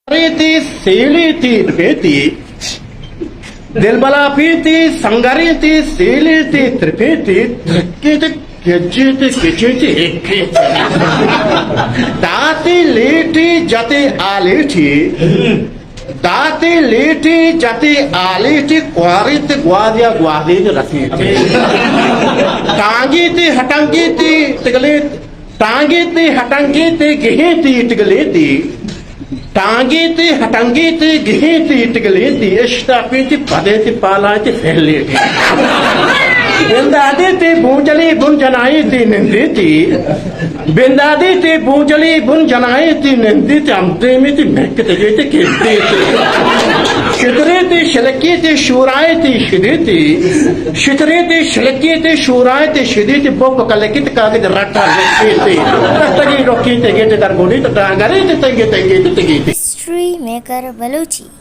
रीति सीलिति त्रिपेति दिलबलापीति संगरीति सीलिति त्रिपेति त्रिकिति किचिति किचिति एकिति दाति लीटी जति आलीटी दाति लीटी जति आलीटी क्वारिति ग्वादिया ग्वादित रसीति टांगीति हटंगीति तिगलीति टांगीति हटंगीति गिहीति तिगलीति टांगीति हटंगीति गिहीति तिगलीति इष्टापीति पदेति पालाति फैलेति बिंदादीति बूंजली बुंजनाईति निंदीति बिंदादीति बूंजली बुंजनाईति निंदीति अम्प्रेमिति महकतेति किद्दीति शितरीति शिलकीति शूराईति शिदीति शितरीति शिलकीति शूराईति शिदीति बोक कलकीति कागित रट्टा लेकीति तगी रोकीति गेति दरगोनीति टांगरीति तंगी तंगी तंगी History Maker Baluchi.